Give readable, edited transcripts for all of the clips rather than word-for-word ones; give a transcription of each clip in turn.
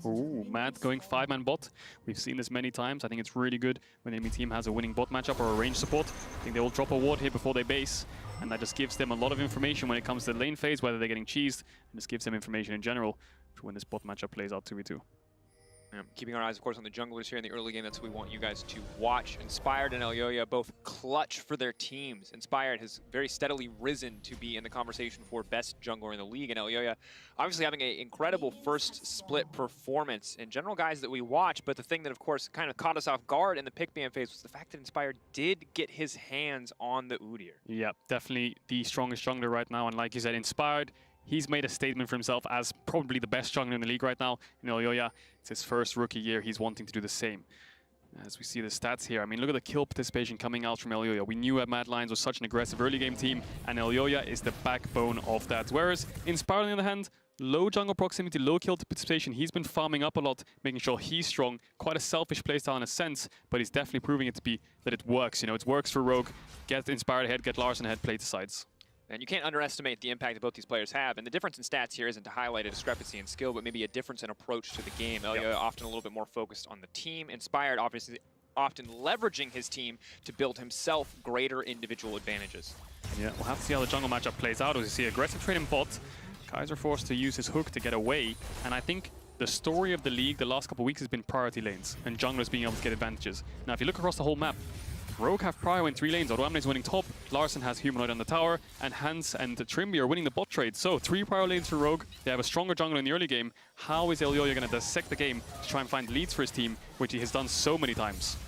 Ooh, Mad going 5-man bot. We've seen this many times. I think it's really good when the enemy team has a winning bot matchup or a range support. I think they will drop a ward here before they base, and that just gives them a lot of information when it comes to the lane phase, whether they're getting cheesed, and just gives them information in general for when this bot matchup plays out 2v2. Yeah, keeping our eyes, of course, on the junglers here in the early game. That's what we want you guys to watch. Inspired and Elyoya both clutch for their teams. Inspired has very steadily risen to be in the conversation for best jungler in the league. And Elyoya obviously having an incredible first split performance. In general, guys that we watch, but the thing that, of course, kind of caught us off guard in the pick ban phase was the fact that Inspired did get his hands on the Udyr. Yeah, definitely the strongest jungler right now. And like you said, Inspired, he's made a statement for himself as probably the best jungler in the league right now. In Elyoya, it's his first rookie year. He's wanting to do the same. As we see the stats here, I mean, look at the kill participation coming out from Elyoya. We knew that Mad Lions was such an aggressive early game team, and Elyoya is the backbone of that. Whereas Inspired, on the other hand, low jungle proximity, low kill participation. He's been farming up a lot, making sure he's strong. Quite a selfish playstyle in a sense, but he's definitely proving it to be that it works. You know, it works for Rogue. Get Inspired ahead, get Larson ahead, play the sides. And you can't underestimate the impact that both these players have. And the difference in stats here isn't to highlight a discrepancy in skill, but maybe a difference in approach to the game. Elyoya often a little bit more focused on the team. Inspired, obviously, often leveraging his team to build himself greater individual advantages. Yeah, we'll have to see how the jungle matchup plays out. As you see, aggressive trade in bot. Kaiser forced to use his hook to get away. And I think the story of the league the last couple of weeks has been priority lanes and junglers being able to get advantages. Now, if you look across the whole map, Rogue have Prio in 3 lanes, Odoamne is winning top, Larson has Humanoid on the tower, and Hans and Trimby are winning the bot trade. So 3 Prio lanes for Rogue, they have a stronger jungler in the early game. How is Elyoya going to dissect the game to try and find leads for his team, which he has done so many times?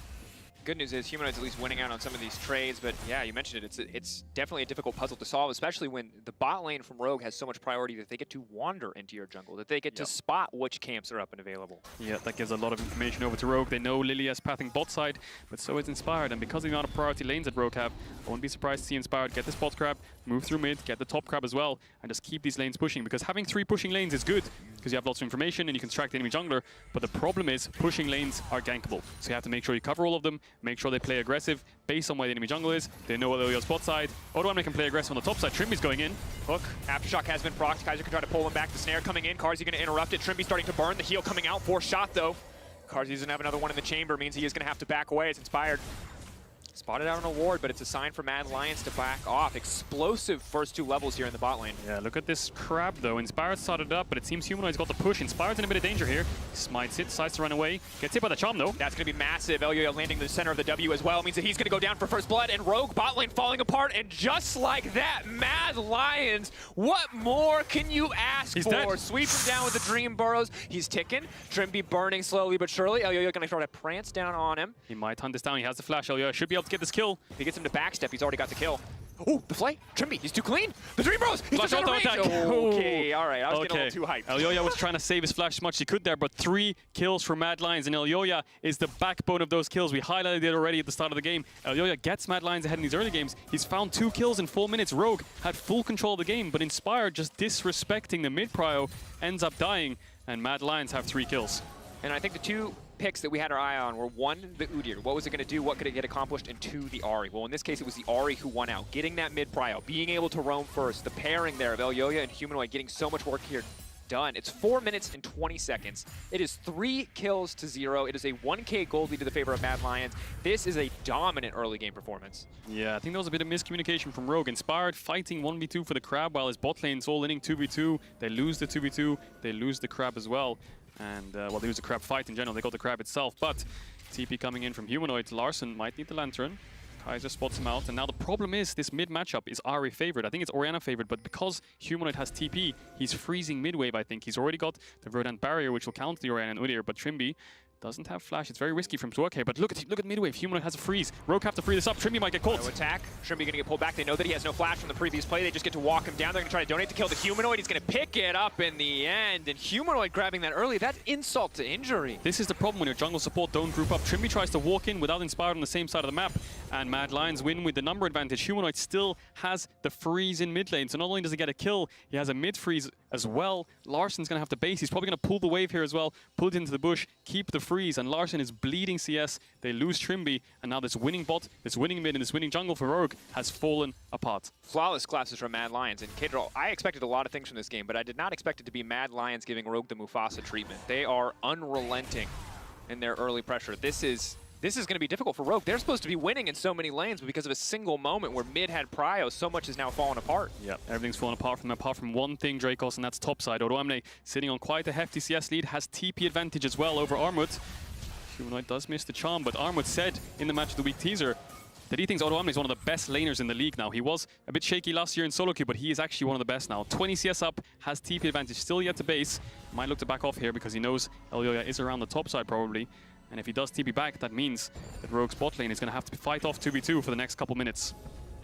Good news is Humanoid's at least winning out on some of these trades, but yeah, you mentioned it. It's definitely a difficult puzzle to solve, especially when the bot lane from Rogue has so much priority that they get to wander into your jungle, that they get to spot which camps are up and available. Yeah, that gives a lot of information over to Rogue. They know Lilia's pathing bot side, but so is Inspired, and because of the amount of priority lanes that Rogue have, I wouldn't be surprised to see Inspired get this bot crab, move through mid, get the top crab as well, and just keep these lanes pushing, because having 3 pushing lanes is good, because you have lots of information and you can distract the enemy jungler, but the problem is pushing lanes are gankable. So you have to make sure you cover all of them, make sure they play aggressive based on where the enemy jungle is. They know what Elyoya's bot side. Odoamne can play aggressive on the top side. Trimby's going in. Hook. Aftershock has been procced. Kaiser can try to pull him back. The snare coming in. Karzi going to interrupt it. Trimby starting to burn. The heal coming out. 4 shot though. Karzi doesn't have another one in the chamber. Means he is going to have to back away. It's Inspired. Spotted out on a ward, but it's a sign for Mad Lions to back off. Explosive first 2 levels here in the bot lane. Yeah, look at this crab though. Inspired started up, but it seems Humanoid's got the push. Inspired's in a bit of danger here. Smites it, decides to run away. Gets hit by the charm though. That's going to be massive. Elyoya landing in the center of the W as well. Means that he's going to go down for first blood, and Rogue bot lane falling apart. And just like that, Mad Lions, what more can you ask for? Dead. Sweep him down with the Dream Burrows. He's ticking. Trimby burning slowly but surely. Elyoya going to try to prance down on him. He might hunt this down. He has the flash. Elyoya should be able to get this kill. He gets him to backstep. He's already got the kill. Oh, the flay. Trimby, he's too clean. The Dream Bros. He's flash auto attack. Okay, all right. I was getting a little too hyped. Elyoya was trying to save his flash as much as he could there, but 3 kills for Mad Lions, and Elyoya is the backbone of those kills. We highlighted it already at the start of the game. Elyoya gets Mad Lions ahead in these early games. He's found 2 kills in 4 minutes. Rogue had full control of the game, but Inspired just disrespecting the mid-prio ends up dying, and Mad Lions have 3 kills. And I think the 2 picks that we had our eye on were 1, the Udyr. What was it going to do? What could it get accomplished? And 2, the Ahri. Well, in this case, it was the Ahri who won out. Getting that mid-prio, being able to roam first, the pairing there of Elyoya and Humanoid getting so much work here done. It's 4 minutes and 20 seconds. It is 3 kills to 0. It is a 1K gold lead to the favor of Mad Lions. This is a dominant early game performance. Yeah, I think there was a bit of miscommunication from Rogue. Inspired fighting 1v2 for the crab while his bot lane's all inning 2v2. They lose the 2v2. They lose the crab as well. And, well, they lose the crab fight in general. They got the crab itself. But TP coming in from Humanoid. Larson might need the Lantern. Kaiser spots him out. And now the problem is this mid matchup is Ahri favored. I think it's Orianna favored, but because Humanoid has TP, he's freezing mid-wave, I think. He's already got the Verdant Barrier, which will counter the Orianna and Udyr, but Trimby doesn't have flash. It's very risky from to work here, but look at mid-wave. Humanoid has a freeze. Rogue have to free this up. Trimby might get caught. No attack. Trimby going to get pulled back. They know that he has no flash from the previous play. They just get to walk him down. They're going to try to donate to kill the Humanoid. He's going to pick it up in the end, and Humanoid grabbing that early. That's insult to injury. This is the problem when your jungle support don't group up. Trimby tries to walk in without Inspired on the same side of the map, and Mad Lions win with the number advantage. Humanoid still has the freeze in mid lane, so not only does he get a kill, he has a mid freeze as well. Larsen's going to have to base. He's probably going to pull the wave here as well, pull it into the bush, keep the freeze, and Larsen is bleeding CS. They lose Trimby, and now this winning bot, this winning mid, and this winning jungle for Rogue has fallen apart. Flawless collapses from Mad Lions, and Kadral, I expected a lot of things from this game, but I did not expect it to be Mad Lions giving Rogue the Mufasa treatment. They are unrelenting in their early pressure. This is going to be difficult for Rogue. They're supposed to be winning in so many lanes, but because of a single moment where mid had prio, so much has now fallen apart. Yeah, everything's fallen apart from one thing, Dracos, and that's topside. Odoamne, sitting on quite a hefty CS lead, has TP advantage as well over Armut. Humanoid does miss the charm, but Armut said in the Match of the Week teaser that he thinks Odoamne is one of the best laners in the league now. He was a bit shaky last year in solo queue, but he is actually one of the best now. 20 CS up, has TP advantage, still yet to base. Might look to back off here because he knows Elyoya is around the top side probably. And if he does TP back, that means that Rogue's bot lane is going to have to fight off 2v2 for the next couple minutes.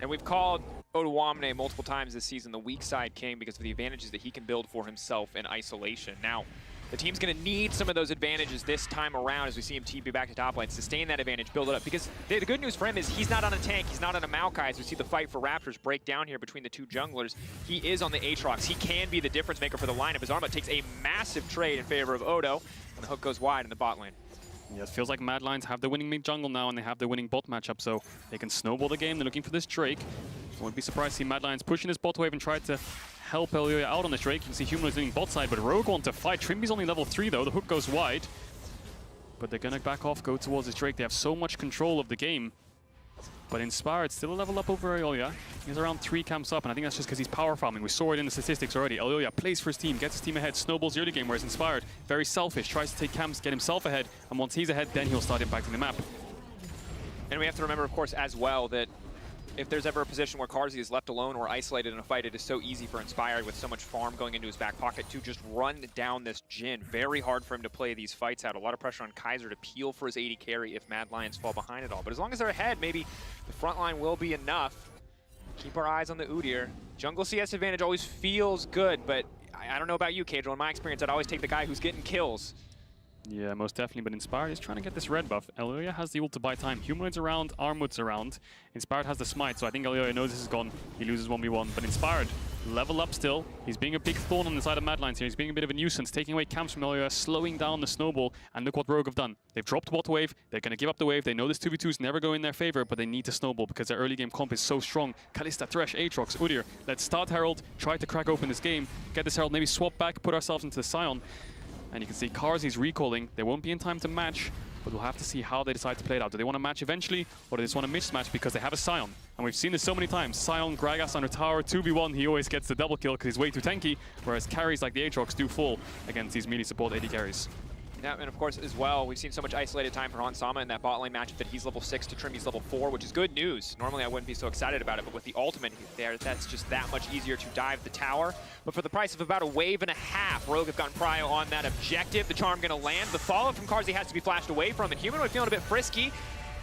And we've called Odoamne multiple times this season the weak side king because of the advantages that he can build for himself in isolation. Now, the team's going to need some of those advantages this time around as we see him TP back to top lane, sustain that advantage, build it up. Because the good news for him is he's not on a tank, he's not on a Maokai. As we see the fight for Raptors break down here between the two junglers, he is on the Aatrox. He can be the difference maker for the lineup as Armut takes a massive trade in favor of Odo, and the hook goes wide in the bot lane. Yeah, it feels like Mad Lions have the winning mid jungle now, and they have the winning bot matchup, so they can snowball the game. They're looking for this Drake. I wouldn't be surprised to see Mad Lions pushing this bot wave and try to help Elyoya out on this Drake. You can see Humanoid's winning bot side, but Rogue want to fight. Trimby's only level 3 though. The hook goes wide, but they're gonna back off, go towards this Drake. They have so much control of the game. But Inspired still a level up over Elyoya. He's around 3 camps up, and I think that's just because he's power farming. We saw it in the statistics already. Elyoya plays for his team, gets his team ahead, snowballs the early game, whereas Inspired, very selfish, tries to take camps, get himself ahead, and once he's ahead, then he'll start impacting the map. And we have to remember, of course, as well, that if there's ever a position where Carzzy is left alone or isolated in a fight, it is so easy for Inspired with so much farm going into his back pocket to just run down this Jhin. Very hard for him to play these fights out. A lot of pressure on Kaiser to peel for his AD carry if Mad Lions fall behind it all. But as long as they're ahead, maybe the front line will be enough. Keep our eyes on the Udyr. Jungle CS advantage always feels good, but I don't know about you, Kadral. In my experience, I'd always take the guy who's getting kills. Yeah, most definitely, but Inspired is trying to get this red buff. Elyoya has the ult to buy time. Humanoid's around, Armut's around. Inspired has the smite, so I think Elyoya knows this is gone. He loses 1v1, but Inspired, level up still. He's being a big thorn on the side of Mad Lions here. He's being a bit of a nuisance, taking away camps from Elyoya, slowing down the snowball, and look what Rogue have done. They've dropped bot wave, they're going to give up the wave. They know this 2v2 is never going in their favor, but they need to snowball because their early game comp is so strong. Kalista, Thresh, Aatrox, Udyr. Let's start Herald, try to crack open this game, get this Herald, maybe swap back, put ourselves into the Scion. And you can see Carzzy's recalling. They won't be in time to match, but we'll have to see how they decide to play it out. Do they want to match eventually, or do they just want to mismatch because they have a Scion? And we've seen this so many times. Scion, Gragas under tower, 2v1, he always gets the double kill because he's way too tanky, whereas carries like the Aatrox do fall against these melee support AD carries. Yeah, and of course, as well, we've seen so much isolated time for Hans Sama in that bot lane matchup that he's level 6 to Trimby's level 4, which is good news. Normally, I wouldn't be so excited about it, but with the ultimate there, that's just that much easier to dive the tower. But for the price of about a wave and a half, Rogue have gotten prio on that objective. The charm going to land. The follow-up from Carzzy has to be flashed away from it. Humanoid feeling a bit frisky.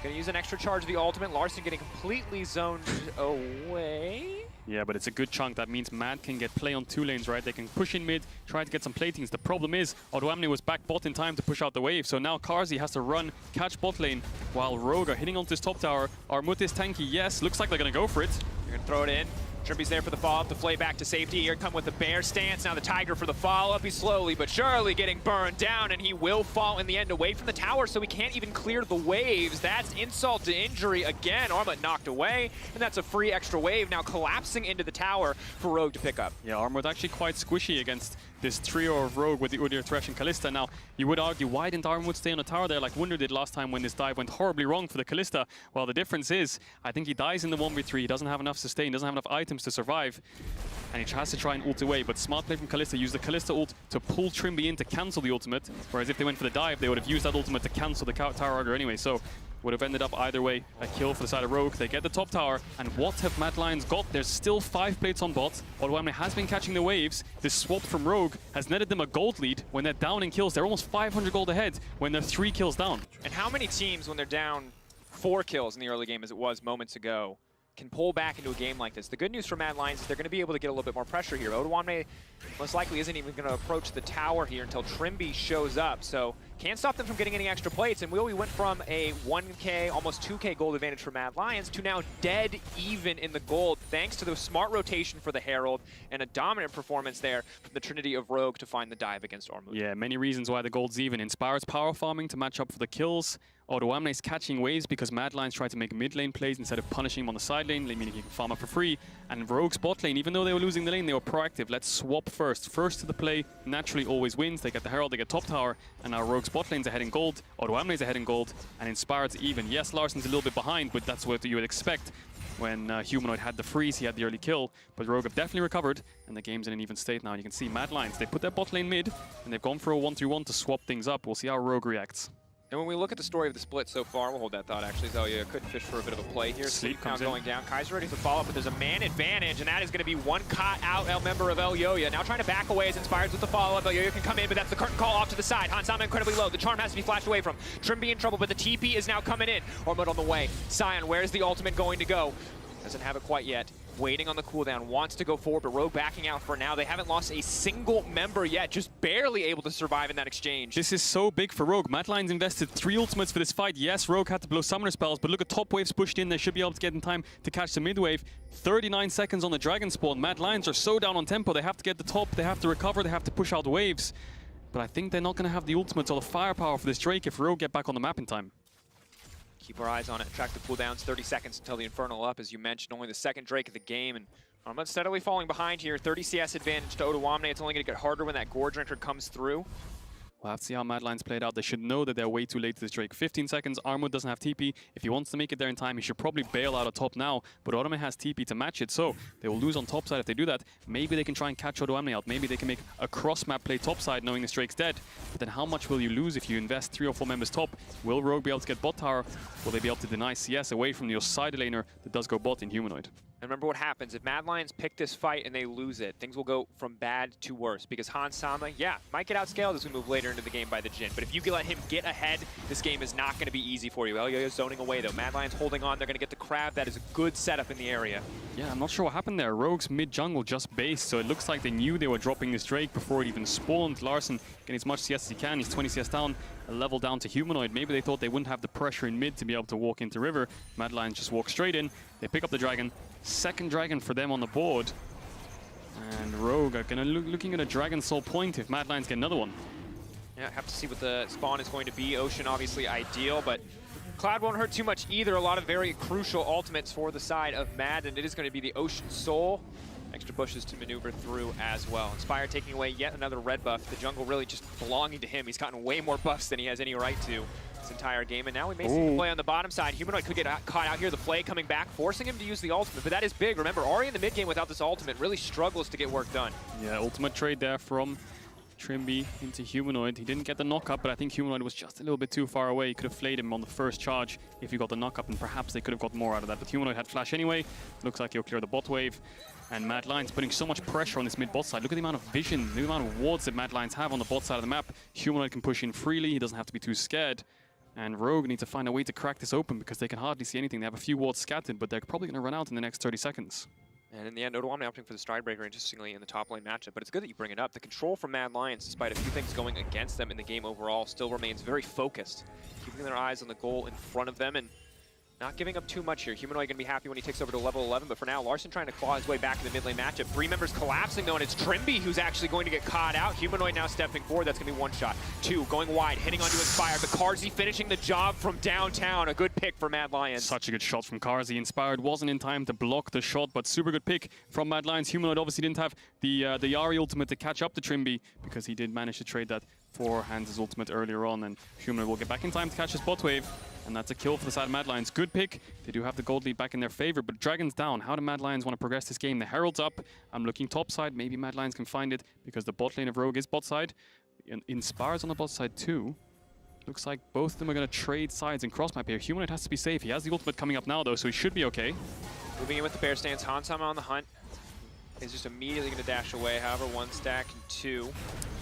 Going to use an extra charge of the ultimate. Larsen getting completely zoned away. Yeah, but it's a good chunk. That means Mad can get play on 2 lanes, right? They can push in mid, try to get some platings. The problem is, Odoamne was back bot in time to push out the wave, so now Carzzy has to run, catch bot lane, while Rogue are hitting onto his top tower. Armut is tanky, yes, looks like they're gonna go for it. They're gonna throw it in. Trimby's there for the follow-up, the flay back to safety. Here come with the bear stance, now the tiger for the follow-up. He's slowly but surely getting burned down, and he will fall in the end away from the tower, so he can't even clear the waves. That's insult to injury again. Armut knocked away, and that's a free extra wave now collapsing into the tower for Rogue to pick up. Yeah, Armut actually quite squishy against this trio of Rogue with the Udyr, Thresh, and Kalista. Now, you would argue, why didn't Armut stay on the tower there like Wunder did last time when this dive went horribly wrong for the Kalista? Well, the difference is, I think he dies in the 1v3, he doesn't have enough sustain, doesn't have enough items to survive, and he has to try and ult away, but smart play from Kalista, used the Kalista ult to pull Trimby in to cancel the ultimate, whereas if they went for the dive, they would have used that ultimate to cancel the tower order anyway, so would have ended up either way, a kill for the side of Rogue. They get the top tower, and what have Mad Lions got? There's still 5 plates on bot. Odoamne has been catching the waves. This swap from Rogue has netted them a gold lead. When they're down in kills, they're almost 500 gold ahead when they're 3 kills down. And how many teams, when they're down 4 kills in the early game as it was moments ago, can pull back into a game like this. The good news for Mad Lions is they're going to be able to get a little bit more pressure here. Odoamne most likely isn't even going to approach the tower here until Trimby shows up, so can't stop them from getting any extra plates. And we went from a 1K, almost 2K gold advantage for Mad Lions to now dead even in the gold, thanks to the smart rotation for the Herald and a dominant performance there from the Trinity of Rogue to find the dive against Ormuz. Yeah, many reasons why the gold's even. Inspired's power farming to match up for the kills. Odoamne's catching waves because Mad Lions try to make mid lane plays instead of punishing him on the side lane, meaning he can farm up for free. And Rogue's bot lane, even though they were losing the lane, they were proactive. Let's swap first. First to the play naturally always wins. They get the Herald, they get top tower, and now Rogue's bot lane's ahead in gold, Odoamne's ahead in gold, and Inspired's even. Yes, Larsen's a little bit behind, but that's what you would expect. When Humanoid had the freeze, he had the early kill, but Rogue have definitely recovered, and the game's in an even state now. And you can see Mad Lions, they put their bot lane mid, and they've gone for a 1-3-1 to swap things up. We'll see how Rogue reacts. And when we look at the story of the split so far, we'll hold that thought actually. Zelya could fish for a bit of a play here. Sleep now comes going down. Kai's ready to follow up, but there's a man advantage, and that is going to be one caught out member of Elyoya. Now trying to back away as Inspired with the follow-up. Elyoya can come in, but that's the curtain call off to the side. Hansama incredibly low. The charm has to be flashed away from. Trimby in trouble, but the TP is now coming in. Ormud on the way. Sion, where's the ultimate going to go? Doesn't have it quite yet. Waiting on the cooldown, wants to go forward, but Rogue backing out for now. They haven't lost a single member yet, just barely able to survive in that exchange. This is so big for Rogue. Mad Lions invested 3 ultimates for this fight. Yes, Rogue had to blow summoner spells, but look at top waves pushed in. They should be able to get in time to catch the mid wave. 39 seconds on the dragon spawn. Mad Lions are so down on tempo. They have to get the top, they have to recover, they have to push out waves. But I think they're not going to have the ultimates or the firepower for this Drake if Rogue get back on the map in time. Keep our eyes on it. Track the cooldowns. 30 seconds until the Infernal up, as you mentioned. Only the second Drake of the game, and Ormud steadily falling behind here. 30 CS advantage to Odoamne. It's only going to get harder when that Gorge Drinker comes through. We'll have to see how Mad Lions played out. They should know that they're way too late to this Drake. 15 seconds, Armwood doesn't have TP. If he wants to make it there in time, he should probably bail out of top now, but Odoamne has TP to match it, so they will lose on top side if they do that. Maybe they can try and catch Odoamne out. Maybe they can make a cross-map play top side knowing this Drake's dead. But then how much will you lose if you invest 3 or 4 members top? Will Rogue be able to get bot tower? Will they be able to deny CS away from your side laner that does go bot in Humanoid? And remember what happens. If Mad Lions pick this fight and they lose it, things will go from bad to worse. Because Hansama, yeah, might get outscaled as we move later into the game by the Jhin. But if you can let him get ahead, this game is not going to be easy for you. Elyoya zoning away, though. Mad Lions holding on. They're going to get the Crab. That is a good setup in the area. Yeah, I'm not sure what happened there. Rogue's mid-jungle just based, so it looks like they knew they were dropping this Drake before it even spawned. Larsen getting as much CS as he can. He's 20 CS down, a level down to Humanoid. Maybe they thought they wouldn't have the pressure in mid to be able to walk into River. Mad Lions just walk straight in. They pick up the Dragon. Second Dragon for them on the board. And Rogue are looking at a Dragon Soul point if Mad Lions get another one. Yeah, have to see what the spawn is going to be. Ocean obviously ideal, but Cloud won't hurt too much either. A lot of very crucial ultimates for the side of Mad, and it is going to be the Ocean Soul. Extra bushes to maneuver through as well. Inspire taking away yet another red buff. The jungle really just belonging to him. He's gotten way more buffs than he has any right to this entire game. And now we may see the play on the bottom side. Humanoid could get caught out here. The play coming back, forcing him to use the ultimate. But that is big. Remember, Ahri in the mid game without this ultimate really struggles to get work done. Yeah, ultimate trade there from Trimby into Humanoid. He didn't get the knock-up, but I think Humanoid was just a little bit too far away. He could have flayed him on the first charge if he got the knock-up, and perhaps they could have got more out of that. But Humanoid had flash anyway. Looks like he'll clear the bot wave. And Mad Lions putting so much pressure on this mid-bot side. Look at the amount of vision, the amount of wards that Mad Lions have on the bot side of the map. Humanoid can push in freely. He doesn't have to be too scared. And Rogue need to find a way to crack this open because they can hardly see anything. They have a few wards scattered, but they're probably going to run out in the next 30 seconds. And in the end, Odoamne opting for the Stridebreaker, interestingly, in the top lane matchup. But it's good that you bring it up. The control from Mad Lions, despite a few things going against them in the game overall, still remains very focused, keeping their eyes on the goal in front of them and not giving up too much here. Humanoid going to be happy when he takes over to level 11, but for now, Larsen trying to claw his way back in the mid lane matchup. 3 members collapsing, though, and it's Trimby who's actually going to get caught out. Humanoid now stepping forward. That's going to be one shot. 2 going wide, hitting onto Inspire, but Karzi finishing the job from downtown. A good pick for Mad Lions. Such a good shot from Karzi. Inspired wasn't in time to block the shot, but super good pick from Mad Lions. Humanoid obviously didn't have the Yari ultimate to catch up to Trimby because he did manage to trade that for Hans' ultimate earlier on, and Humanoid will get back in time to catch his bot wave. And that's a kill for the side of Mad Lions. Good pick. They do have the gold lead back in their favor, but Dragon's down. How do Mad Lions want to progress this game? The Herald's up. I'm looking top side. Maybe Mad Lions can find it because the bot lane of Rogue is bot side. Inspire's on the bot side too. Looks like both of them are going to trade sides in cross map here. Humanoid has to be safe. He has the ultimate coming up now though, so he should be okay. Moving in with the bear stance. Hansama on the hunt. is just immediately going to dash away. However, 1 stack and 2.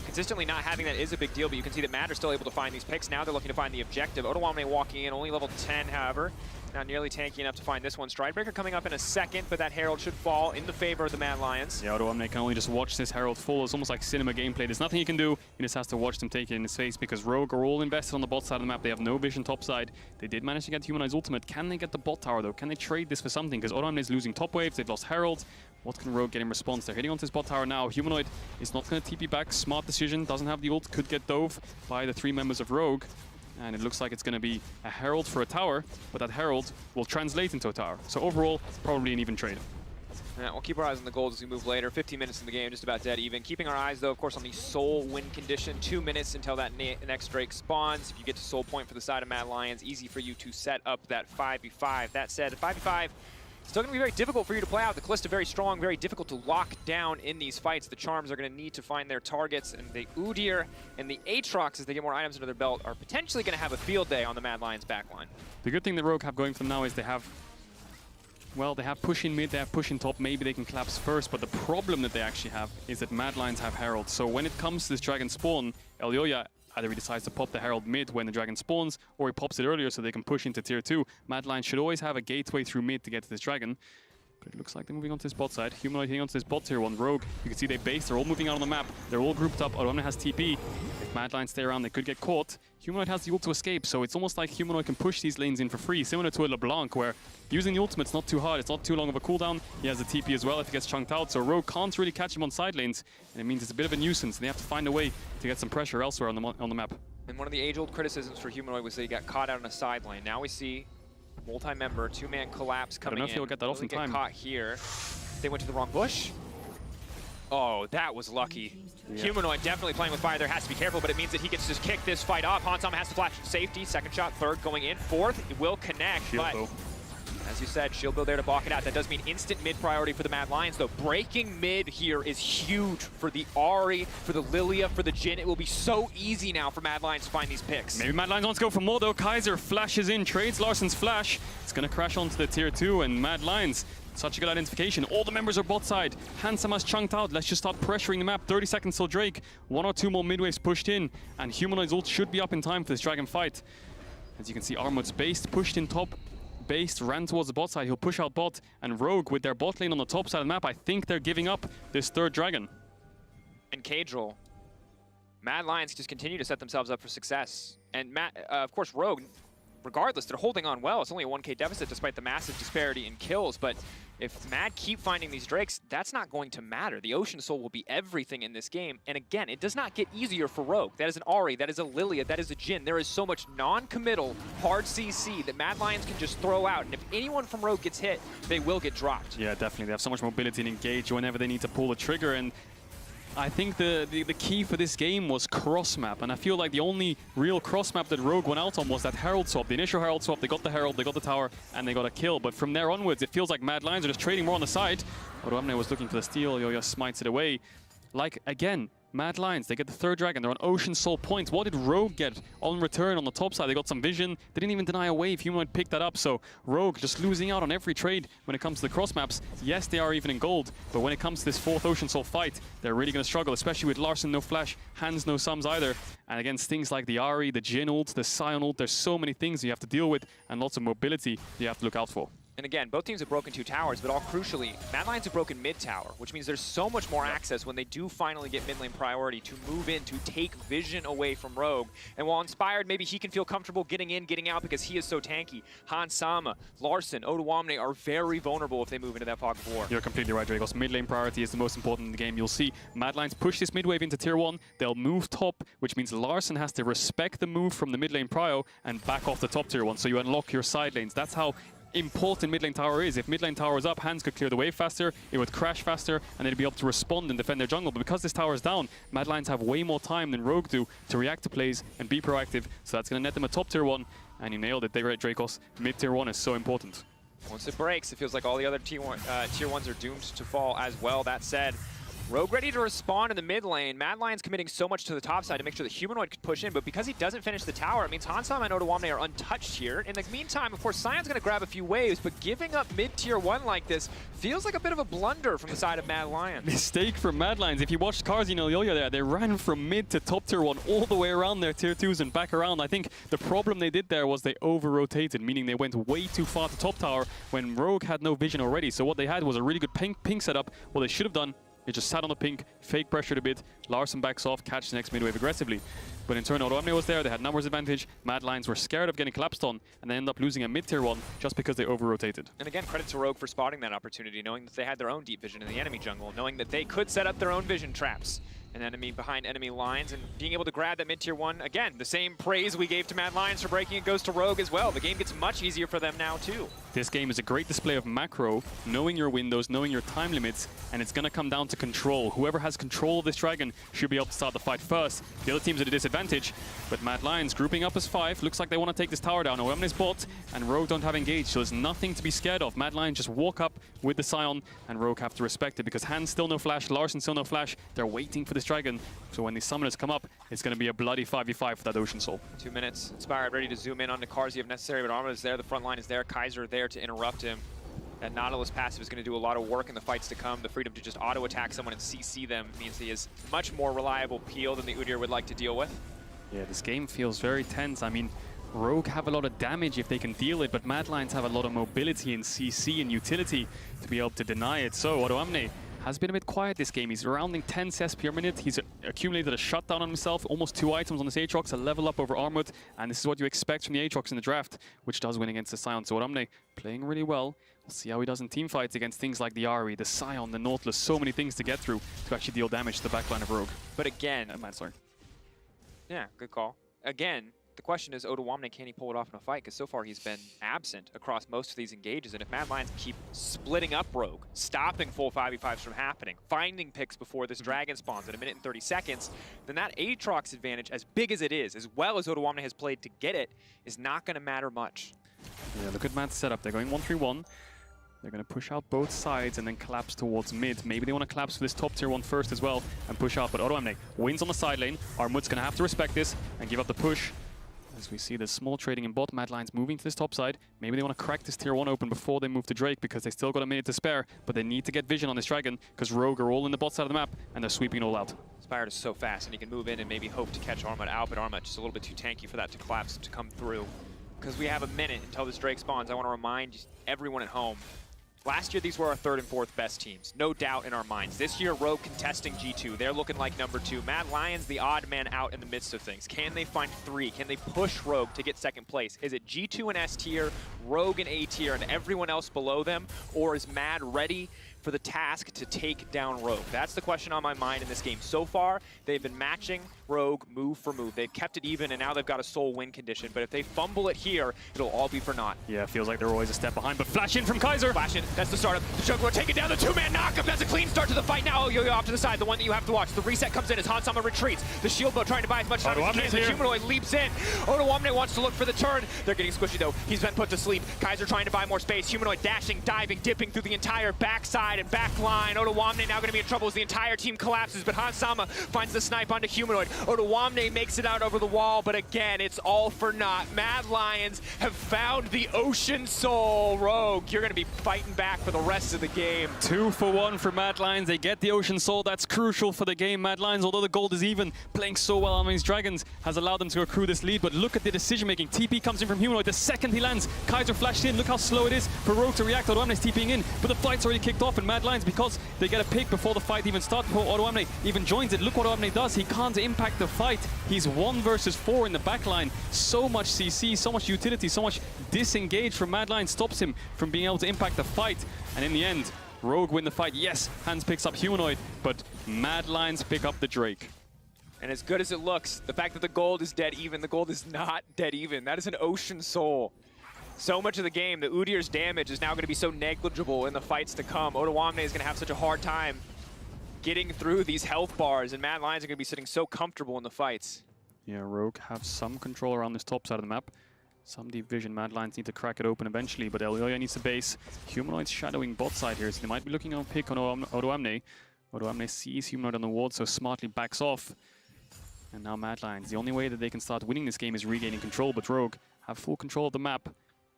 Consistently not having that is a big deal, but you can see that Mad are still able to find these picks. Now they're looking to find the objective. Otoamne walking in, only level 10, however. Now nearly tanky enough to find this one. Stridebreaker coming up in a second, but that Herald should fall in the favor of the Mad Lions. Yeah, Otoamne can only just watch this Herald fall. It's almost like cinema gameplay. There's nothing he can do. He just has to watch them take it in his face because Rogue are all invested on the bot side of the map. They have no vision top side. They did manage to get Humanoid's ultimate. Can they get the bot tower, though? Can they trade this for something? Because Otoamne is losing top waves. They've lost Herald. What can Rogue get in response? They're hitting onto his bot tower now. Humanoid is not going to TP back. Smart decision. Doesn't have the ult. Could get dove by the 3 members of Rogue. And it looks like it's going to be a Herald for a tower, but that Herald will translate into a tower. So overall, probably an even trade. Yeah, we'll keep our eyes on the gold as we move later. 15 minutes in the game, just about dead even. Keeping our eyes, though, of course, on the soul win condition. 2 minutes until that next Drake spawns. If you get to soul point for the side of Mad Lions, easy for you to set up that 5v5. That said, 5v5, still going to be very difficult for you to play out. The Kalista very strong, very difficult to lock down in these fights. The Charms are going to need to find their targets, and the Udyr and the Aatrox, as they get more items under their belt, are potentially going to have a field day on the Mad Lions backline. The good thing that Rogue have going for them now is they have, well, they have push in mid, they have push in top. Maybe they can collapse first, but the problem that they actually have is that Mad Lions have Herald. So when it comes to this Dragon spawn, Elyoya either he decides to pop the Herald mid when the Dragon spawns, or he pops it earlier so they can push into tier 2. Mad Lions should always have a gateway through mid to get to this Dragon. But it looks like they're moving on to this bot side. Humanoid hitting onto this bot tier 1. Rogue, you can see they base, they're all moving out on the map. They're all grouped up. Otoamne has TP. If Mad Lions stay around, they could get caught. Humanoid has the ult to escape, so it's almost like Humanoid can push these lanes in for free, similar to a LeBlanc, where using the ultimate's not too hard, it's not too long of a cooldown. He has the TP as well if he gets chunked out, so Rogue can't really catch him on side lanes, and it means it's a bit of a nuisance. They have to find a way to get some pressure elsewhere on the map. And one of the age-old criticisms for Humanoid was that he got caught out on a side lane. Now we see multi-member, 2-man collapse coming in. I don't know if he'll get that off in time. Get caught here. They went to the wrong bush. Oh, that was lucky. Yeah. Humanoid definitely playing with fire there, has to be careful, but it means that he gets to just kick this fight off. Hansama has to flash safety, second shot, third going in, fourth, it will connect, Shield but though. As you said, Shield Bill there to balk it out. That does mean instant mid priority for the Mad Lions, though. Breaking mid here is huge for the Ahri, for the Lilia, for the Jhin. It will be so easy now for Mad Lions to find these picks. Maybe Mad Lions wants to go for more, though. Kaiser flashes in, trades Larsen's flash. It's going to crash onto the tier 2, and Mad Lions, such a good identification. All the members are bot side. Hansama's chunked out. Let's just start pressuring the map. 30 seconds till Drake. 1 or 2 more midwaves pushed in, and Humanoid's ult should be up in time for this Dragon fight. As you can see, Armut's based, pushed in top. Based, ran towards the bot side, he'll push out bot, and Rogue with their bot lane on the top side of the map, I think they're giving up this third Dragon. And Cadril, Mad Lions just continue to set themselves up for success. And of course, Rogue, regardless, they're holding on well. It's only a 1k deficit despite the massive disparity in kills, but if Mad keep finding these Drakes, that's not going to matter. The Ocean Soul will be everything in this game. And again, it does not get easier for Rogue. That is an Ahri, that is a Lilia, that is a Jhin. There is so much non-committal, hard CC that Mad Lions can just throw out. And if anyone from Rogue gets hit, they will get dropped. Yeah, definitely. They have so much mobility and engage whenever they need to pull the trigger. And I think the key for this game was cross-map, and I feel like the only real cross-map that Rogue went out on was that Herald swap. The initial Herald swap, they got the Herald, they got the tower, and they got a kill. But from there onwards, it feels like Mad Lions are just trading more on the side. Otoamne was looking for the steal, Yoya smites it away. Like, again, Mad Lions, they get the third Dragon, they're on Ocean Soul points. What did Rogue get on return on the top side? They got some vision, they didn't even deny a wave, Humanoid picked that up, so Rogue just losing out on every trade when it comes to the cross maps. Yes, they are even in gold, but when it comes to this fourth Ocean Soul fight, they're really going to struggle, especially with Larsen no flash, Hans no sums either, and against things like the Ahri, the Jhin ult, the Sion ult, there's so many things you have to deal with, and lots of mobility you have to look out for. And again, both teams have broken 2 towers, but all crucially, Mad Lions have broken mid tower, which means there's so much more access when they do finally get mid lane priority to move in, to take vision away from Rogue. And while Inspired, maybe he can feel comfortable getting in, getting out because he is so tanky. Hansama, Larsen, Otoamne are very vulnerable if they move into that fog of war. You're completely right, Dragos. Mid lane priority is the most important in the game. You'll see Mad Lions push this mid wave into tier 1. They'll move top, which means Larsen has to respect the move from the mid lane prio and back off the top tier 1. So you unlock your side lanes. That's how important mid lane tower is. If mid lane tower is up, Hans could clear the wave faster, it would crash faster, and they'd be able to respond and defend their jungle. But because this tower is down, Mad Lions have way more time than Rogue do to react to plays and be proactive, so that's going to net them a top tier 1, and you nailed it, they rate Dracos. Mid tier 1 is so important. Once it breaks, it feels like all the other tier 1s are doomed to fall as well. That said, Rogue ready to respond in the mid lane. Mad Lion's committing so much to the top side to make sure the Humanoid could push in, but because he doesn't finish the tower, it means Hansama and Odoamne are untouched here. In the meantime, of course, Sion's going to grab a few waves, but giving up mid-tier 1 like this feels like a bit of a blunder from the side of Mad Lion. Mistake from Mad Lions. If you watched Carzzy and LEC there, they ran from mid to top tier 1 all the way around their tier 2s and back around. I think the problem they did there was they over-rotated, meaning they went way too far to top tower when Rogue had no vision already. So what they had was a really good pink setup. What they should have done, they just sat on the pink, fake pressured a bit, Larson backs off, catch the next mid wave aggressively. But in turn, Odoamne was there, they had numbers advantage, Mad Lions were scared of getting collapsed on, and they end up losing a mid-tier 1 just because they over-rotated. And again, credit to Rogue for spotting that opportunity, knowing that they had their own deep vision in the enemy jungle, knowing that they could set up their own vision traps. An enemy behind enemy lines, and being able to grab that mid-tier 1. Again, the same praise we gave to Mad Lions for breaking it goes to Rogue as well. The game gets much easier for them now too. This game is a great display of macro, knowing your windows, knowing your time limits, and it's going to come down to control. Whoever has control of this dragon should be able to start the fight first. The other team's at a disadvantage, but Mad Lions grouping up as 5. Looks like they want to take this tower down. Odoamne's bot, and Rogue don't have engaged, so there's nothing to be scared of. Mad Lions just walk up with the Sion, and Rogue have to respect it because Hans still no flash, Larson still no flash. They're waiting for this dragon, so when these summoners come up, it's going to be a bloody 5v5 for that Ocean Soul. 2 minutes. Inspired, ready to zoom in onto Carzzy if necessary, but Arma is there, the front line is there, Kaiser there to interrupt him. That Nautilus passive is going to do a lot of work in the fights to come. The freedom to just auto-attack someone and CC them means he is much more reliable peel than the Udyr would like to deal with. Yeah, this game feels very tense. I mean, Rogue have a lot of damage if they can deal it, but Mad Lions have a lot of mobility and CC and utility to be able to deny it. So Odoamne has been a bit quiet this game. He's rounding 10 CS per minute. He's accumulated a shutdown on himself, almost 2 items on this Aatrox, a level up over Armut, and this is what you expect from the Aatrox in the draft, which does win against the Sion. So Odoamne playing really well. We'll see how he does in team fights against things like the Ahri, the Sion, the Nautilus, so many things to get through to actually deal damage to the backline of Rogue. But again... sorry. Yeah, good call. Again, the question is, Odoamne, can he pull it off in a fight? Because so far he's been absent across most of these engages, and if Mad Lions keep splitting up Rogue, stopping full 5v5s from happening, finding picks before this dragon spawns at 1 minute and 30 seconds, then that Aatrox advantage, as big as it is, as well as Odoamne has played to get it, is not going to matter much. Yeah, look at Mad's setup. They're going 1-3-1. They're going to push out both sides and then collapse towards mid. Maybe they want to collapse for this top tier 1 first as well and push out, but Odoamne wins on the side lane. Armut's going to have to respect this and give up the push. As we see the small trading in bot, Mad Lions moving to this top side. Maybe they want to crack this tier 1 open before they move to Drake because they still got a minute to spare, but they need to get vision on this dragon because Rogue are all in the bot side of the map and they're sweeping it all out. Inspired is so fast and he can move in and maybe hope to catch Armut out, but Armut just a little bit too tanky for that to collapse to come through. Because we have a minute until this Drake spawns, I want to remind everyone at home, last year, these were our 3rd and 4th best teams. No doubt in our minds. This year, Rogue contesting G2. They're looking like number 2. Mad Lions, the odd man out in the midst of things. Can they find 3? Can they push Rogue to get 2nd place? Is it G2 and S tier, Rogue and A tier, and everyone else below them? Or is Mad ready for the task to take down Rogue? That's the question on my mind in this game. So far, they've been matching Rogue move for move. They've kept it even, and now they've got a soul win condition. But if they fumble it here, it'll all be for naught. Yeah, feels like they're always a step behind, but flash in from Kaiser. Flash in, that's the startup. The Juggler taking down the 2-man knockup. That's a clean start to the fight now. Yo-Yo off to the side, the one that you have to watch. The reset comes in as Hansama retreats. The shield bow trying to buy as much time as he can. The Humanoid leaps in. Odoamne wants to look for the turn. They're getting squishy though. He's been put to sleep. Kaiser trying to buy more space. Humanoid dashing, diving, dipping through the entire backside and back line. Odoamne now going to be in trouble as the entire team collapses, but Hansama finds the snipe onto Humanoid. Odoamne makes it out over the wall, but again, it's all for naught. Mad Lions have found the Ocean Soul. Rogue, you're going to be fighting back for the rest of the game. 2 for 1 for Mad Lions. They get the Ocean Soul. That's crucial for the game. Mad Lions, although the gold is even, playing so well on these dragons has allowed them to accrue this lead, but look at the decision making. TP comes in from Humanoid. The second he lands, Kaiser flashed in. Look how slow it is for Rogue to react. Odoamne's TPing in, but the fight's already kicked off, and Mad Lions, because they get a pick before the fight even starts, before Odoamne even joins it. Look what Odoamne does. He can't impact the fight. He's 1 versus 4 in the backline. So much CC, so much utility, so much disengage from Mad Lions stops him from being able to impact the fight. And in the end, Rogue win the fight. Yes, Hans picks up Humanoid, but Mad Lions pick up the Drake. And as good as it looks, the fact that the gold is dead even, the gold is not dead even. That is an Ocean Soul. So much of the game, the Udyr's damage is now going to be so negligible in the fights to come. Odoamne is going to have such a hard time getting through these health bars, and Mad Lions are going to be sitting so comfortable in the fights. Yeah, Rogue have some control around this top side of the map. Some deep vision. Mad Lions need to crack it open eventually, but LEC needs to base. Humanoid's shadowing bot side here, so they might be looking on a pick on Odoamne. Odoamne sees Humanoid on the ward, so smartly backs off. And now Mad Lions. The only way that they can start winning this game is regaining control, but Rogue have full control of the map.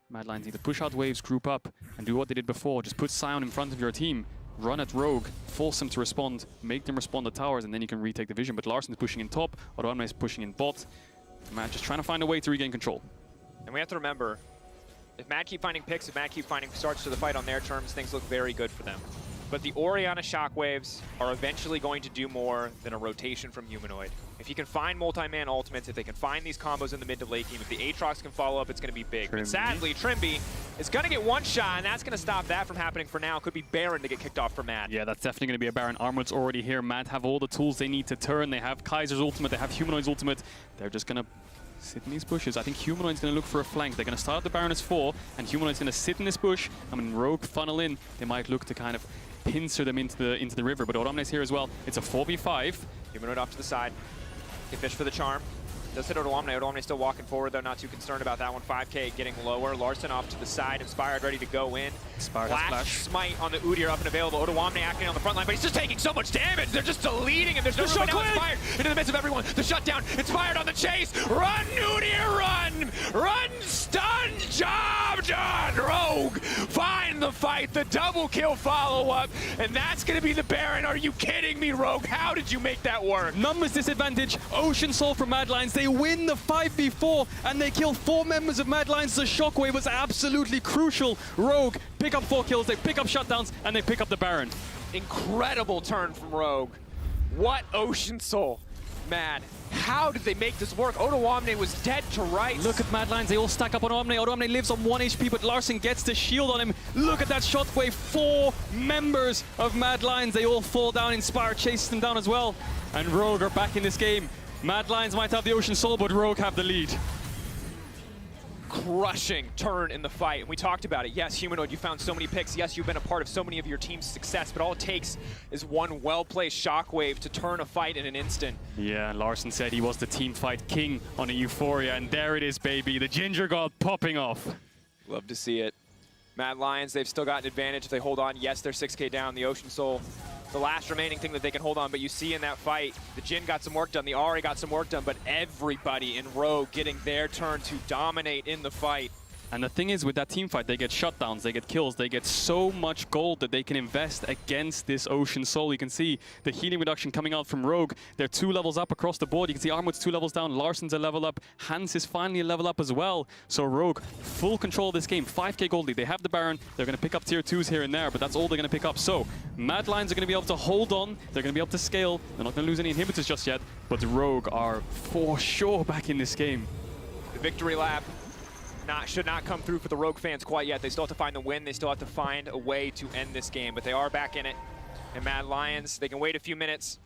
Mad Lions either push out waves, group up, and do what they did before. Just put Sion in front of your team, run at Rogue, force them to respond, make them respond to towers, and then you can retake the vision. But Larsen's pushing in top, Odoamne is pushing in bot. Mad just trying to find a way to regain control. And we have to remember, if Mad keep finding picks, if Mad keep finding starts to the fight on their terms, things look very good for them. But the Orianna Shockwaves are eventually going to do more than a rotation from Humanoid. If you can find multi-man ultimates, if they can find these combos in the mid to late game, if the Aatrox can follow up, it's going to be big. But sadly, Trimby is going to get one shot, and that's going to stop that from happening for now. Could be Baron to get kicked off for Mad. Yeah, that's definitely going to be a Baron. Armor's already here. Mad have all the tools they need to turn. They have Kaiser's ultimate, they have Humanoid's ultimate. They're just going to sit in these bushes. I think Humanoid's going to look for a flank. They're going to start the Baron as 4, and Humanoid's going to sit in this bush. I mean, Rogue funnel in. They might look to kind of pincer them into the river, but Odoamne's here as well. It's a 4v5. Humanoid off to the side. Get fish for the charm. Does hit Odoamne. Odoamne still walking forward, though. Not too concerned about that one. 5k getting lower. Larsen off to the side. Inspired, ready to go in. Flash smite on the Udyr up and available. Odoamne acting on the front line, but he's just taking so much damage. They're just deleting him. There's no room now. Inspired into the midst of everyone. The shutdown. Inspired on the chase. Run, Udyr, run! Run, stun, job done! Rogue, find the fight. The double kill follow-up, and that's going to be the Baron. Are you kidding me, Rogue? How did you make that work? Numbers disadvantage. Ocean Soul from Mad Lions. They win the 5v4 and they kill 4 members of Mad Lions. The shockwave was absolutely crucial. Rogue pick up 4 kills, they pick up shutdowns, and they pick up the Baron. Incredible turn from Rogue. What Ocean Soul. Mad. How did they make this work? Odoamne was dead to rights. Look at Mad Lions, they all stack up on Odoamne. Odoamne lives on 1 HP, but Larsen gets the shield on him. Look at that shockwave. 4 members of Mad Lions, they all fall down. Inspire chases them down as well. And Rogue are back in this game. Mad Lions might have the Ocean Soul, but Rogue have the lead. Crushing turn in the fight. We talked about it. Yes, Humanoid, you found so many picks. Yes, you've been a part of so many of your team's success, but all it takes is one well-placed shockwave to turn a fight in an instant. Yeah, Larsen said he was the team fight king on a Euphoria, and there it is, baby. The Ginger God popping off. Love to see it. Mad Lions, they've still got an advantage if they hold on. Yes, they're 6k down. The Ocean Soul, the last remaining thing that they can hold on, but you see in that fight, the Jhin got some work done, the Ahri got some work done, but everybody in Rogue getting their turn to dominate in the fight. And the thing is, with that team fight, they get shutdowns, they get kills, they get so much gold that they can invest against this Ocean Soul. You can see the healing reduction coming out from Rogue. They're 2 levels up across the board. You can see Armwood's 2 levels down, Larsen's a level up, Hans is finally a level up as well. So Rogue, full control of this game, 5k gold lead. They have the Baron, they're going to pick up tier 2s here and there, but that's all they're going to pick up. So Mad Lions are going to be able to hold on, they're going to be able to scale, they're not going to lose any inhibitors just yet, but Rogue are for sure back in this game. The victory lap should not come through for the Rogue fans quite yet. They still have to find the win. They still have to find a way to end this game, but they are back in it. And Mad Lions, they can wait a few minutes.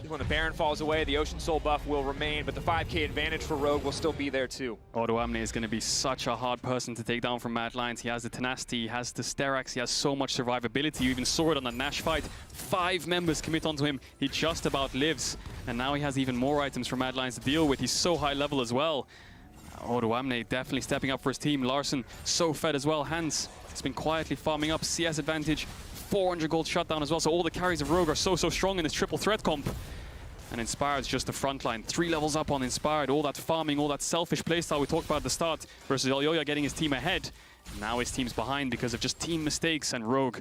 When the Baron falls away, the Ocean Soul buff will remain, but the 5k advantage for Rogue will still be there too. Odoamne is going to be such a hard person to take down from Mad Lions. He has the tenacity, he has the Sterax, he has so much survivability. You even saw it on the Nash fight. 5 members commit onto him. He just about lives. And now he has even more items for Mad Lions to deal with. He's so high level as well. Odoamne definitely stepping up for his team. Larsen so fed as well. Hans has been quietly farming up. CS advantage, 400 gold shutdown as well. So all the carries of Rogue are so strong in this triple threat comp. And Inspired's just the front line. 3 levels up on Inspired. All that farming, all that selfish playstyle we talked about at the start versus Elyoya getting his team ahead. Now his team's behind because of just team mistakes, and Rogue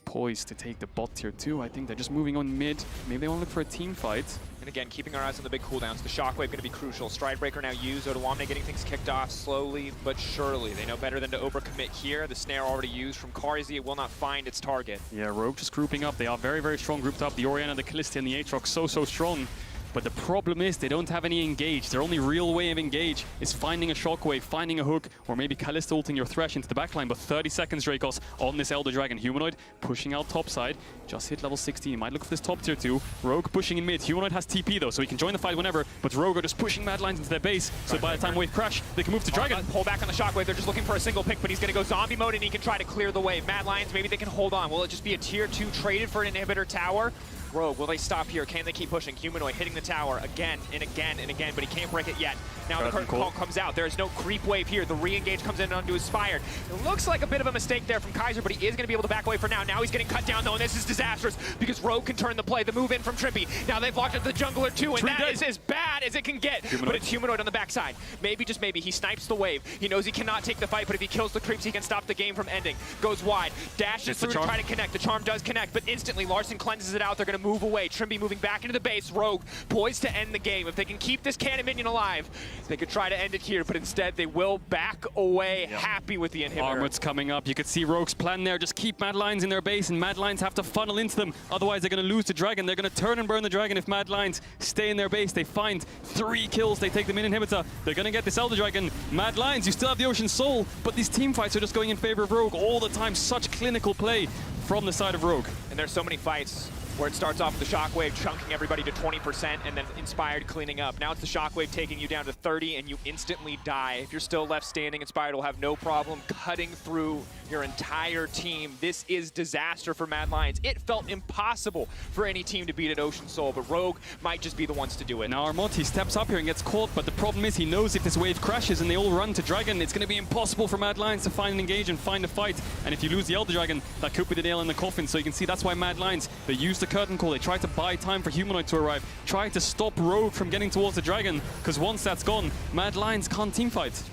poised to take the bot tier 2. I think they're just moving on mid. Maybe they want to look for a team fight. And again, keeping our eyes on the big cooldowns. The Shockwave going to be crucial. Stridebreaker now used. Odoamne getting things kicked off slowly but surely. They know better than to overcommit here. The snare already used from Karzi. It will not find its target. Yeah, Rogue just grouping up. They are very strong grouped up. The Orianna, the Kalista, and the Aatrox so strong. But the problem is they don't have any engage. Their only real way of engage is finding a shockwave, finding a hook, or maybe Kalista ulting your Thresh into the backline. But 30 seconds, Dracos, on this Elder Dragon. Humanoid pushing out topside. Just hit level 16. Might look for this top tier 2. Rogue pushing in mid. Humanoid has TP though, so he can join the fight whenever. But Rogue are just pushing Mad Lions into their base. So by the time wave crash, they can move to Dragon. Pull back on the Shockwave. They're just looking for a single pick, but he's going to go zombie mode and he can try to clear the wave. Mad Lions, maybe they can hold on. Will it just be a tier 2 traded for an inhibitor tower? Rogue. Will they stop here? Can they keep pushing? Humanoid hitting the tower again and again and again, but he can't break it yet. Now the curtain call comes out. There's no creep wave here. The re-engage comes in onto Inspired. It looks like a bit of a mistake there from Kaiser, but he is going to be able to back away for now. Now he's getting cut down, though, and this is disastrous because Rogue can turn the play. The move in from Trippy. Now they've locked up the jungler, too, and that is as bad as it can get. But it's Humanoid on the backside. Maybe, just maybe, he snipes the wave. He knows he cannot take the fight, but if he kills the creeps, he can stop the game from ending. Goes wide. Dashes through to try to connect. The charm does connect, but instantly Larson cleanses it out. They're going to move away. Trimby moving back into the base. Rogue poised to end the game. If they can keep this cannon minion alive, they could try to end it here, but instead they will back away, happy with the inhibitor. Armut's coming up. You could see Rogue's plan there. Just keep Mad Lions in their base, and Mad Lions have to funnel into them. Otherwise, they're going to lose the dragon. They're going to turn and burn the dragon if Mad Lions stay in their base. They find 3 kills. They take the minion inhibitor. They're going to get this Elder Dragon. Mad Lions, you still have the Ocean Soul, but these team fights are just going in favor of Rogue all the time. Such clinical play from the side of Rogue. And there's so many fights where it starts off with the Shockwave chunking everybody to 20% and then Inspired cleaning up. Now it's the Shockwave taking you down to 30 and you instantly die. If you're still left standing, Inspired will have no problem cutting through your entire team. This is disaster for Mad Lions. It felt impossible for any team to beat at Ocean Soul, but Rogue might just be the ones to do it. Now Armut, he steps up here and gets caught, but the problem is he knows if this wave crashes and they all run to Dragon, it's going to be impossible for Mad Lions to find an engage and find a fight. And if you lose the Elder Dragon, that could be the nail in the coffin. So you can see that's why Mad Lions, they use the curtain call. They try to buy time for Humanoid to arrive, try to stop Rogue from getting towards the Dragon, because once that's gone, Mad Lions can't teamfight.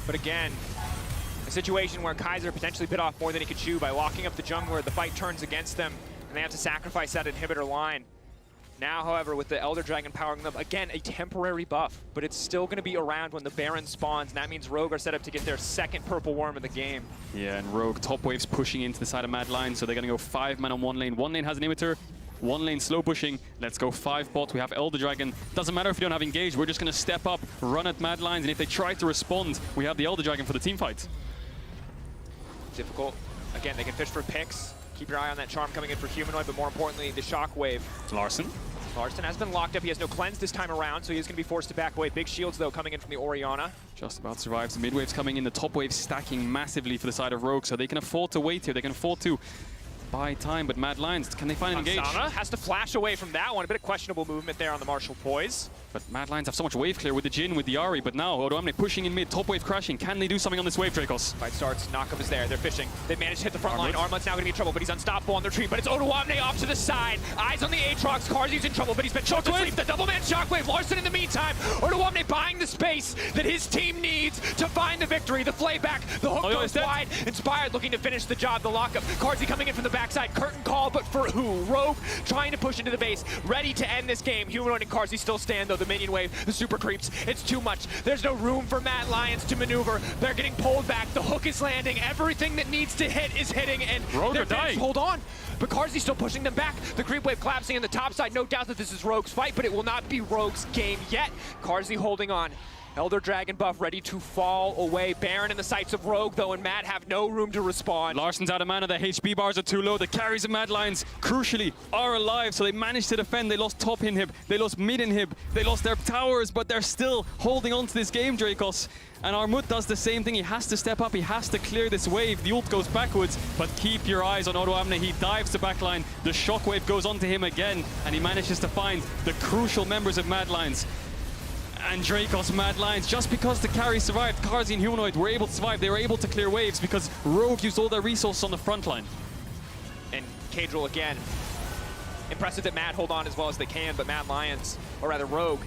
But again, a situation where Kaiser potentially bit off more than he could chew by locking up the jungler. The fight turns against them, and they have to sacrifice that inhibitor line. Now, however, with the Elder Dragon powering them, again, a temporary buff, but it's still going to be around when the Baron spawns, and that means Rogue are set up to get their second purple worm of the game. Yeah, and Rogue top waves pushing into the side of Mad Lions, so they're going to go 5 men on one lane. One lane has an inhibitor, one lane slow pushing. Let's go 5 bot. We have Elder Dragon. Doesn't matter if we don't have engage, we're just going to step up, run at Mad Lions, and if they try to respond, we have the Elder Dragon for the team fight. Difficult. Again, they can fish for picks. Keep your eye on that charm coming in for Humanoid, but more importantly, the Shockwave. Larson has been locked up. He has no cleanse this time around, so he's going to be forced to back away. Big shields, though, coming in from the Orianna. just about survives. The mid wave's coming in, the top wave stacking massively for the side of Rogue, so they can afford to wait here. They can afford to buy time, but Mad Lions, can they find an engage? Sana has to flash away from that one. A bit of questionable movement there on the Martial Poise. But Mad Lions have so much wave clear with the Jhin, with the Ahri, but now Odoamne pushing in mid, top wave crashing. Can they do something on this wave, Dracos? Fight starts, knockup is there, they're fishing. They've managed to hit the front line. Armut's now gonna be in trouble, but he's unstoppable on the tree. But it's Odoamne off to the side. Eyes on the Aatrox, Karzi's in trouble, but he's been choked to sleep. The double man Shockwave, Larson in the meantime. Odoamne buying the space that his team needs to find the victory. The flayback, the hook goes wide. Inspired looking to finish the job, the lockup. Karzi coming in from the backside, curtain call, but for who? Rogue trying to push into the base, ready to end this game. Humanoid and Karzi still stand though, the minion wave, the super creeps, it's too much. There's no room for Mad Lions to maneuver. They're getting pulled back, the hook is landing, everything that needs to hit is hitting, and Rogue they're are dying. Hold on, but Karzi's still pushing them back. The creep wave collapsing in the top side. No doubt that this is Rogue's fight, but it will not be Rogue's game yet. Karzi holding on. Elder Dragon buff ready to fall away. Baron in the sights of Rogue, though, and Mad have no room to respond. Larson's out of mana, the HP bars are too low. The carries of Mad Lions, crucially, are alive, so they managed to defend. They lost top inhib, they lost mid inhib, they lost their towers, but they're still holding on to this game, Dracos. And Armut does the same thing. He has to step up, he has to clear this wave. The ult goes backwards, but keep your eyes on Odoamne. He dives to backline, the shockwave goes onto him again, and he manages to find the crucial members of Mad Lions. And Dracos Mad Lions, just because the carry survived, Karzi and Humanoid were able to survive. They were able to clear waves because Rogue used all their resources on the front line. And Cadril again. Impressive that Mad hold on as well as they can, but Mad Lions, or rather Rogue,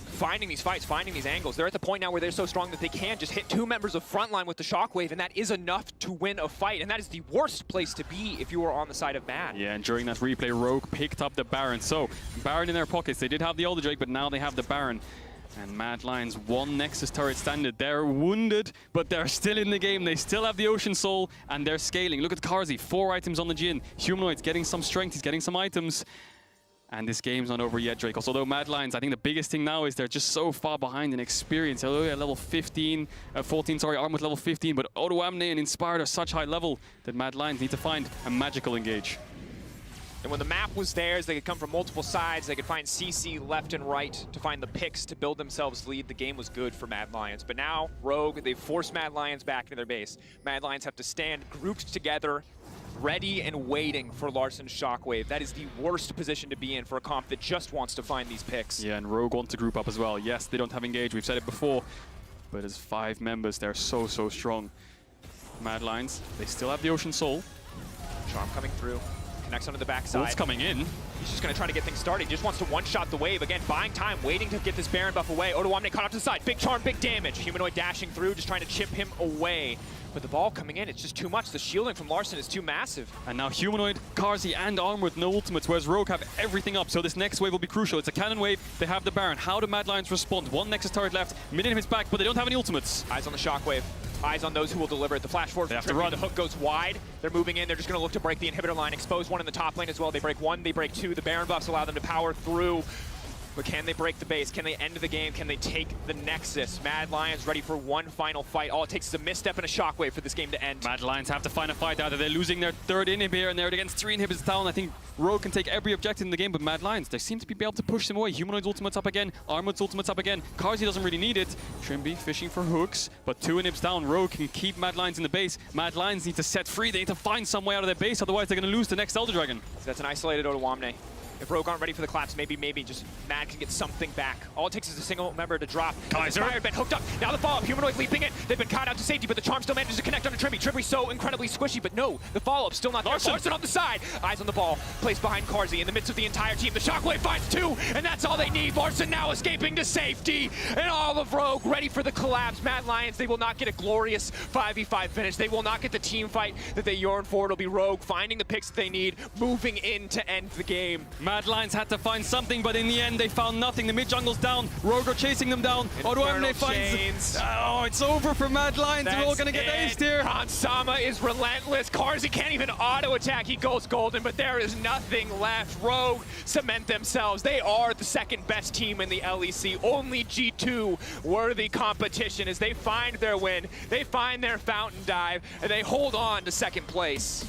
finding these fights, finding these angles. They're at the point now where they're so strong that they can just hit 2 members of frontline with the Shockwave, and that is enough to win a fight. And that is the worst place to be if you were on the side of Mad. Yeah, and during that replay, Rogue picked up the Baron. So, Baron in their pockets. They did have the Elder Drake, but now they have the Baron. And Mad Lions, 1 Nexus turret standard. They're wounded, but they're still in the game. They still have the Ocean Soul, and they're scaling. Look at Karzi, 4 items on the Jhin. Humanoid's getting some strength, he's getting some items. And this game's not over yet, Dracos. Although Mad Lions, I think the biggest thing now is they're just so far behind in experience. Elioya level 14, Armut level 15, but Odoamne and Inspired are such high level that Mad Lions need to find a magical engage. And when the map was theirs, they could come from multiple sides. They could find CC left and right to find the picks to build themselves lead. The game was good for Mad Lions. But now, Rogue, they've forced Mad Lions back into their base. Mad Lions have to stand grouped together ready and waiting for Larsen's Shockwave. That is the worst position to be in for a comp that just wants to find these picks. Yeah, and Rogue want to group up as well. Yes, they don't have Engage, we've said it before, but as 5 members, they're so strong. Mad Lions, they still have the Ocean Soul. Charm coming through, connects onto the backside. Wolf's coming in. He's just going to try to get things started. He just wants to one-shot the wave. Again, buying time, waiting to get this Baron buff away. Odoamne caught up to the side. Big charm, big damage. Humanoid dashing through, just trying to chip him away. But the ball coming in, it's just too much. The shielding from Larsen is too massive. And now Humanoid, Carzzy, and Armor with no ultimates, whereas Rogue have everything up. So this next wave will be crucial. It's a cannon wave. They have the Baron. How do Mad Lions respond? One Nexus turret left. Minion hits back, but they don't have any ultimates. Eyes on the Shockwave. Eyes on those who will deliver it. The flash forward. They have to run. The hook goes wide. They're moving in. They're just going to look to break the inhibitor line. Expose one in the top lane as well. They break one. They break two. The Baron buffs allow them to power through. But can they break the base? Can they end the game? Can they take the Nexus? Mad Lions ready for one final fight. All it takes is a misstep and a Shockwave for this game to end. Mad Lions have to find a fight either. They're losing their 3rd inhib here, and they're against 3 inhibitors down. I think Rogue can take every objective in the game, but Mad Lions, they seem to be able to push them away. Humanoid's ultimate's up again. Armored's ultimate's up again. Carzzy doesn't really need it. Trimby fishing for hooks, but 2 inhibs down. Rogue can keep Mad Lions in the base. Mad Lions need to set free. They need to find some way out of their base, otherwise they're going to lose the next Elder Dragon. So that's an isolated Odoamne. If Rogue aren't ready for the collapse, maybe just Mad can get something back. All it takes is a single member to drop. Kaiser. Inspired, been hooked up. Now the follow-up. Humanoid leaping in. They've been caught out to safety, but the charm still manages to connect onto Trimby. Trimby's so incredibly squishy, but no, the follow-up still not there. Larsen on the side. Eyes on the ball. Placed behind Carzzy in the midst of the entire team. The Shockwave finds 2, and that's all they need. Larsen now escaping to safety, and all of Rogue ready for the collapse. Mad Lions, they will not get a glorious 5v5 finish. They will not get the team fight that they yearn for. It'll be Rogue finding the picks that they need, moving in to end the game. Mad Lions had to find something, but in the end they found nothing. The mid jungle's down. Rogue are chasing them down. Odoamne finds. Oh, it's over for Mad Lions. They're all gonna get aced here. Hansama is relentless. Carzzy can't even auto attack. He goes golden, but there is nothing left. Rogue cement themselves. They are the 2nd best team in the LEC. Only G2 worthy competition as they find their win. They find their fountain dive, and they hold on to 2nd place.